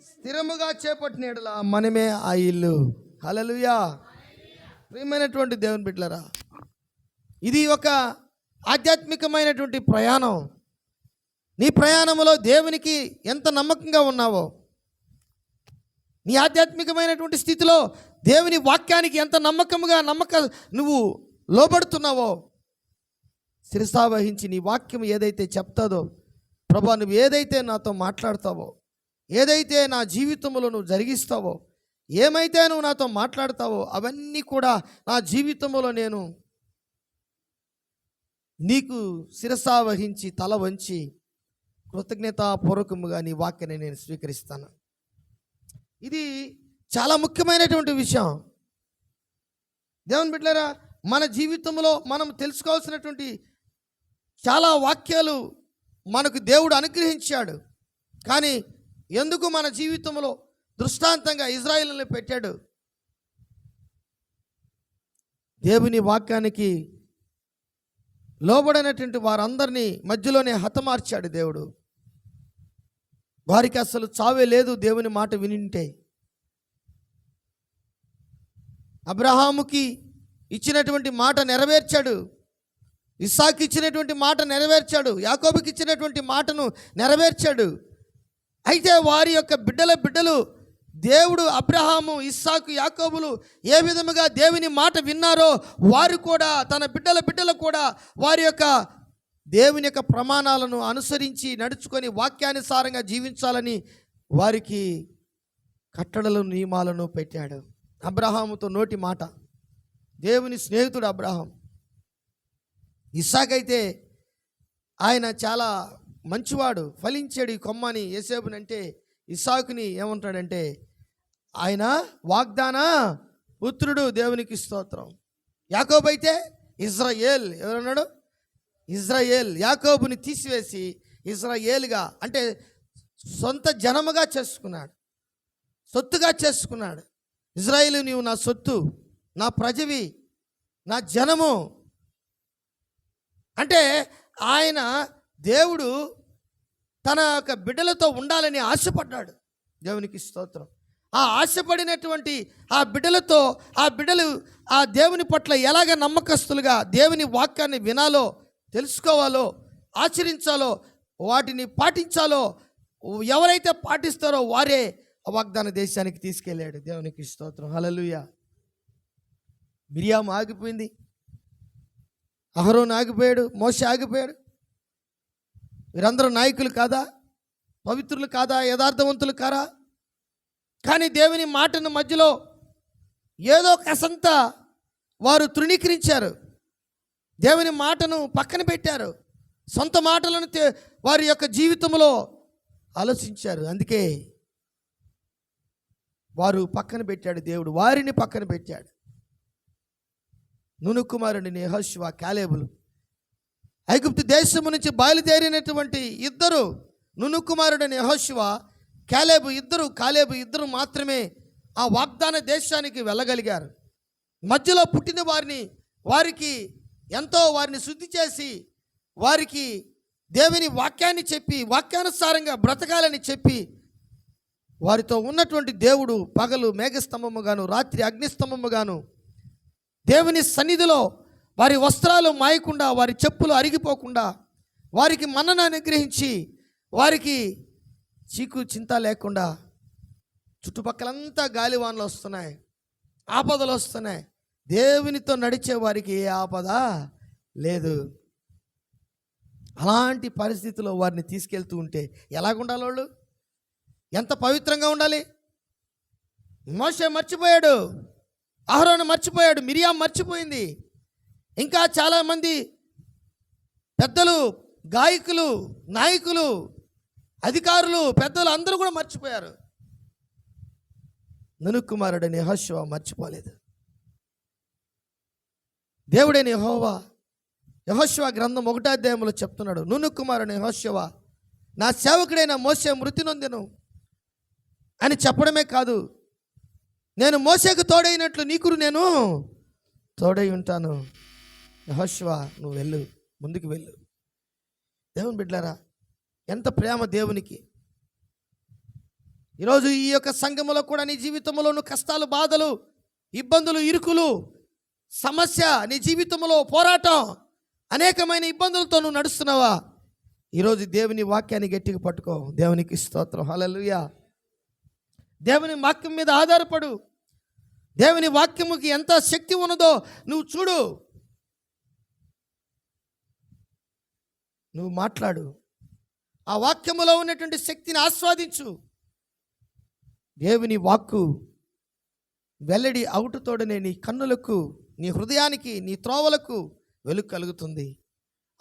స్థిరముగా చేపట్టినలా మనమే ఆ ఇల్లు. హల్లెలూయా. ప్రియమైనటువంటి దేవుని బిడ్డలారా, ఇది ఒక ఆధ్యాత్మికమైనటువంటి ప్రయాణం. నీ ప్రయాణంలో దేవునికి ఎంత నమ్మకంగా ఉన్నావో, నీ ఆధ్యాత్మికమైనటువంటి స్థితిలో దేవుని వాక్యానికి ఎంత నమ్మకంగా నువ్వు లోబడుతున్నావో, శిరసావహించి నీ వాక్యం ఏదైతే చెప్తాదో, ప్రభా నువ్వు ఏదైతే నాతో మాట్లాడతావో, ఏదైతే నా జీవితంలో నువ్వు జరిగిస్తావో, ఏమైతే నువ్వు నాతో మాట్లాడతావో అవన్నీ కూడా నా జీవితంలో నేను నీకు శిరసావహించి తల వంచి కృతజ్ఞతాపూర్వకముగా నీ వాక్యాన్ని నేను స్వీకరిస్తాను. ఇది చాలా ముఖ్యమైనటువంటి విషయం. దేవుని బిడ్డలారా, మన జీవితంలో మనం తెలుసుకోవాల్సినటువంటి చాలా వాక్యాలు మనకు దేవుడు అనుగ్రహించాడు. కానీ ఎందుకు మన జీవితంలో దృష్టాంతంగా ఇజ్రాయేలుని పెట్టాడు? దేవుని వాక్యానికి లోబడినటువంటి వారందరినీ మధ్యలోనే హతమార్చాడు దేవుడు. వారికి అసలు చావే లేదు దేవుని మాట వినింటే. అబ్రహాముకి ఇచ్చినటువంటి మాట నెరవేర్చాడు, ఇస్సాకు ఇచ్చినటువంటి మాట నెరవేర్చాడు, యాకోబుకి ఇచ్చినటువంటి మాటను నెరవేర్చాడు. అయితే వారి యొక్క బిడ్డలు దేవుడు అబ్రహాము, ఇస్సాకు, యాకోబులు ఏ విధముగా దేవుని మాట విన్నారో వారు కూడా తన బిడ్డలు కూడా వారి యొక్క దేవుని యొక్క ప్రమాణాలను అనుసరించి నడుచుకొని వాక్యానుసారంగా జీవించాలని వారికి కట్టడలు నియమాలను పెట్టాడు. అబ్రహాముతో నోటి మాట, దేవుని స్నేహితుడు అబ్రహాం. ఇస్సాకైతే ఆయన చాలా మంచివాడు, ఫలించాడు ఈ కొమ్మని యోసేపునంటే. ఇస్సాకుని ఏమంటాడంటే ఆయన వాగ్దాన పుత్రుడు, దేవునికి స్తోత్రం. యాకోబు అయితే ఇజ్రాయేల్, ఎవరన్నాడు? ఇజ్రాయేల్. యాకోబుని తీసివేసి ఇజ్రాయేల్గా అంటే సొంత జనముగా చేసుకున్నాడు, సొత్తుగా చేసుకున్నాడు. ఇజ్రాయేలు, నీవు నా సొత్తు, నా ప్రజవి, నా జనము అంటే ఆయన దేవుడు తన యొక్క బిడ్డలతో ఉండాలని ఆశపడ్డాడు. దేవునికి స్తోత్రం. ఆ ఆశపడినటువంటి ఆ బిడ్డలతో ఆ బిడ్డలు ఆ దేవుని పట్ల ఎలాగ నమ్మకస్తులుగా దేవుని వాక్యాన్ని వినాలో, తెలుసుకోవాలో, ఆచరించాలో, వాటిని పాటించాలో ఎవరైతే పాటిస్తారో వారే వాగ్దాన దేశానికి తీసుకెళ్ళాడు. దేవునికి స్తోత్రం. హల్లెలూయా. మిరియాము ఆగిపోయింది, అహరోను ఆగిపోయాడు, మోషే ఆగిపోయాడు. వీరందరూ నాయకులు కాదా? పవిత్రులు కాదా? యథార్థవంతులు కారా? కానీ దేవుని మాటను మధ్యలో ఏదో కసంత వారు తృణీకరించారు, దేవుని మాటను పక్కన పెట్టారు, సొంత మాటలను వారి యొక్క జీవితంలో ఆలోచించారు. అందుకే వారు పక్కన పెట్టాడు దేవుడు, వారిని పక్కన పెట్టాడు. నూను కుమారుడిని యెహోషువ, కాలేబులు ఐగుప్తు దేశము నుంచి బయలుదేరినటువంటి ఇద్దరు, నూను కుమారుడైన యెహోషువ, కాలేబు ఇద్దరు మాత్రమే ఆ వాగ్దాన దేశానికి వెళ్ళగలిగారు. మధ్యలో పుట్టిన వారికి ఎంతో వారిని శుద్ధి చేసి వారికి దేవుని వాక్యాన్ని చెప్పి వాక్యానుసారంగా బ్రతకాలని చెప్పి వారితో ఉన్నటువంటి దేవుడు పగలు మేఘస్తంభముగాను రాత్రి అగ్నిస్తంభముగాను దేవుని సన్నిధిలో వారి వస్త్రాలు మాయకుండా, వారి చెప్పులు అరిగిపోకుండా వారికి మన్నను అనుగ్రహించి వారికి చీకు చింత లేకుండా, చుట్టుపక్కలంతా గాలివానలు వస్తున్నాయి, ఆపదలు వస్తున్నాయి, దేవునితో నడిచే వారికి ఏ ఆపద లేదు. అలాంటి పరిస్థితిలో వారిని తీసుకెళ్తూ ఉంటే ఎలాగుండాలి? వాళ్ళు ఎంత పవిత్రంగా ఉండాలి? మోషే మర్చిపోయాడు, అహరోను మర్చిపోయాడు, మిరియాం మర్చిపోయింది, ఇంకా చాలామంది పెద్దలు, గాయకులు, నాయకులు, అధికారులు, పెద్దలు అందరూ కూడా మర్చిపోయారు. నూను కుమారుడైన యెహోషువ మర్చిపోలేదు. దేవుడైన యెహోషువ గ్రంథం 1వ అధ్యాయంలో చెప్తున్నాడు, నూను కుమారుడైన యెహోషువ నా సేవకుడైన మోషే మృతి నొందెను అని చెప్పడమే కాదు, నేను మోషేకు తోడైనట్లు నీకు నేను తోడై ఉంటాను. యెహోషువ నువ్వు వెళ్ళు, ముందుకు వెళ్ళు. దేవుని బిడ్డలారా, ఎంత ప్రేమ దేవునికి. ఈరోజు ఈ యొక్క సంఘములో కూడా నీ జీవితంలో నువ్వు కష్టాలు, బాధలు, ఇబ్బందులు, ఇరుకులు, సమస్య, నీ జీవితంలో పోరాటం, అనేకమైన ఇబ్బందులతో నువ్వు నడుస్తున్నావా? ఈరోజు దేవుని వాక్యాన్ని గట్టిగా పట్టుకో. దేవునికి స్తోత్రం. హల్లెలూయా. దేవుని వాక్యం మీద ఆధారపడు. దేవుని వాక్యముకి ఎంత శక్తి ఉన్నదో నువ్వు చూడు, నువ్వు మాట్లాడు, ఆ వాక్యములో ఉన్నటువంటి శక్తిని ఆస్వాదించు. దేవుని వాక్కు వెల్లడి అవుటతోడనే నీ కన్నులకు, నీ హృదయానికి, నీ త్రోవలకు వెలుగు కలుగుతుంది,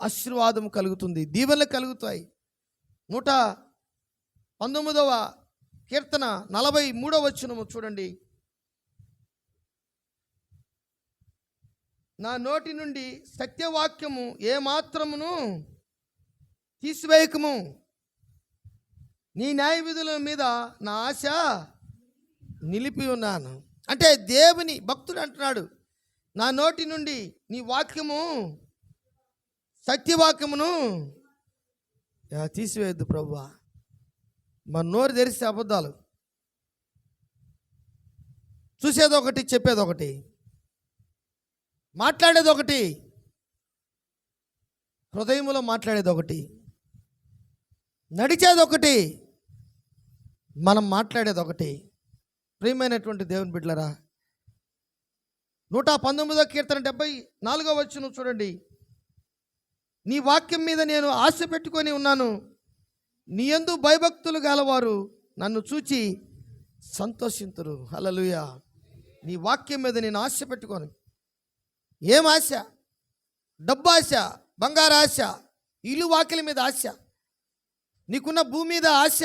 ఆశీర్వాదం కలుగుతుంది, దీవెనలు కలుగుతాయి. 119వ కీర్తన 43వ వచనము చూడండి. నా నోటి నుండి సత్యవాక్యము ఏమాత్రమును తీసివేయకము, నీ న్యాయ విధుల మీద నా ఆశ నిలిపి ఉన్నాను. అంటే దేవుని భక్తుడు అంటున్నాడు, నా నోటి నుండి నీ వాక్యము, సత్యవాక్యమును తీసివేయద్దు ప్రభువా. మన నోరు తెరిస్తే అబద్ధాలు, చూసేది ఒకటి, చెప్పేది ఒకటి, మాట్లాడేది ఒకటి, హృదయంలో మాట్లాడేది ఒకటి, నడిచేది ఒకటి, మనం మాట్లాడేది ఒకటి. ప్రియమైనటువంటి దేవుని బిడ్డలారా, 119వ కీర్తన 74వ వచనం చూడండి. నీ వాక్యం మీద నేను ఆశ పెట్టుకొని ఉన్నాను, నీ యందు భయభక్తులు గలవారు నన్ను చూచి సంతోషింతురు. హల్లెలూయా. నీ వాక్యం మీద నేను ఆశ పెట్టుకొని, ఏం ఆశ? డబ్బు ఆశ, బంగారు ఆశ, ఇల్లు వాకిలి మీద ఆశ, నీకున్న భూమి మీద ఆశ,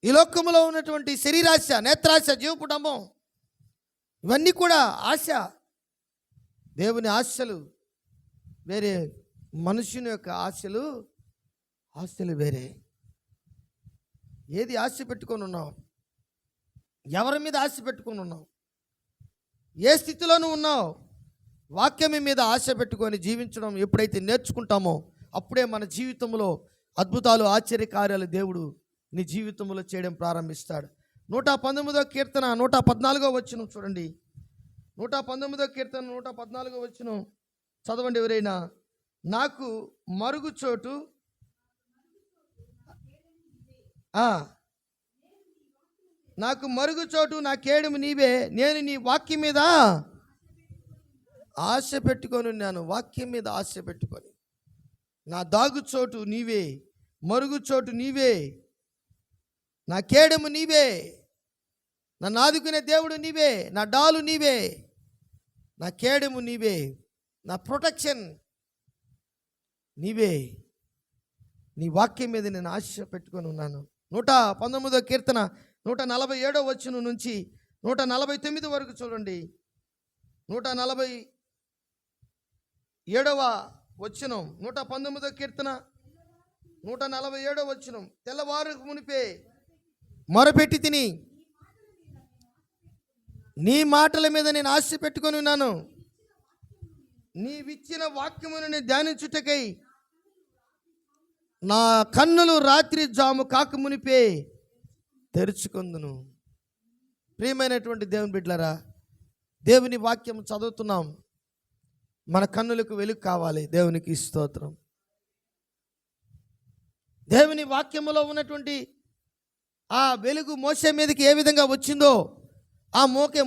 ఈ లోకములో ఉన్నటువంటి శరీరాశ, నేత్రాశ, జీవపుటంబం, ఇవన్నీ కూడా ఆశ. దేవుని ఆశలు వేరే, మనుషుని యొక్క ఆశలు వేరే. ఏది ఆశ పెట్టుకొని ఉన్నావు? ఎవరి మీద ఆశ పెట్టుకొని ఉన్నావు? ఏ స్థితిలోనూ ఉన్నావు? వాక్యం మీద ఆశ పెట్టుకొని జీవించడం ఎప్పుడైతే నేర్చుకుంటామో అప్పుడే మన జీవితంలో అద్భుతాలు, ఆశ్చర్యకార్యాలు దేవుడు నీ జీవితంలో చేయడం ప్రారంభిస్తాడు. 119వ కీర్తన 114వ వచనం చూడండి. 119వ కీర్తన 114వ వచనం చదవండి ఎవరైనా. నాకు మరుగుచోటు, నాకు మరుగుచోటు, నా కేడుము నీవే, నేను నీ వాక్యం మీద ఆశ పెట్టుకొని ఉన్నాను. వాక్యం మీద ఆశ పెట్టుకొని, నా దాగుచోటు నీవే, మరుగుచోటు నీవే, నా కేడము నీవే, నన్ను ఆదుకునే దేవుడు నీవే, నా డాలు నీవే, నా కేడము నీవే, నా ప్రొటెక్షన్ నీవే. నీ వాక్యం మీద నేను ఆశ పెట్టుకొని ఉన్నాను. 119వ కీర్తన 147వ వచనం నుంచి 149 వరకు చూడండి. 147వ వచనం, 119వ కీర్తన 147వ వచనం. తెల్లవారు మునిపే మొరపెట్టి తిని, నీ మాటల మీద నేను ఆశ పెట్టుకొని ఉన్నాను, నీవిచ్చిన వాక్యమును నేను ధ్యానించుటకై నా కన్నులు రాత్రి జాము కాక మునిపే తెరుచుకుందును. ప్రియమైనటువంటి దేవుని బిడ్డలారా, దేవుని వాక్యం చదువుతున్నాం, మన కన్నులకు వెలుగు కావాలి. దేవునికి స్తోత్రం. దేవుని వాక్యములో ఉన్నటువంటి ఆ వెలుగు మోసే మీదకి ఏ విధంగా వచ్చిందో, ఆ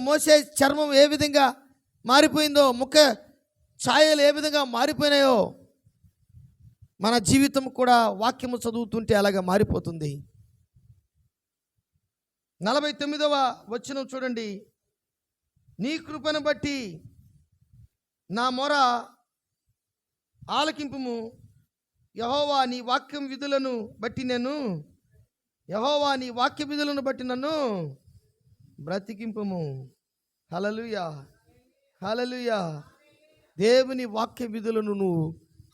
మోసే చర్మం ఏ విధంగా మారిపోయిందో, ముఖ ఛాయలు ఏ విధంగా మారిపోయినాయో, మన జీవితం కూడా వాక్యము చదువుతుంటే అలాగా మారిపోతుంది. 49వ వచనం చూడండి. నీ కృపను బట్టి నా మొర ఆలకింపుము, యెహోవా నీ వాక్యం విధులను బట్టి నేను, యెహోవా నీ వాక్య విధులను బట్టి నన్ను బ్రతికింపుము. హల్లెలూయా, హల్లెలూయా. దేవుని వాక్య విధులను నువ్వు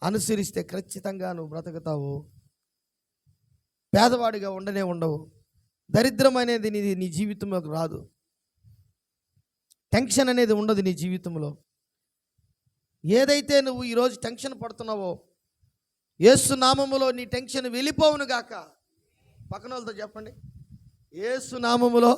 అనుసరిస్తే ఖచ్చితంగా నువ్వు బ్రతుకుతావు. పేదవాడిగా ఉండవు. దరిద్రం అనేది నీ జీవితంలోకి రాదు. టెన్షన్ అనేది ఉండదు నీ జీవితంలో. ఏదైతే నువ్వు ఈరోజు టెన్షన్ పడుతున్నావో, యేసు నామములో నీ టెన్షన్ వెళ్ళిపోవును గాక. పక్కన వాళ్ళతో చెప్పండి, యేసు నామములో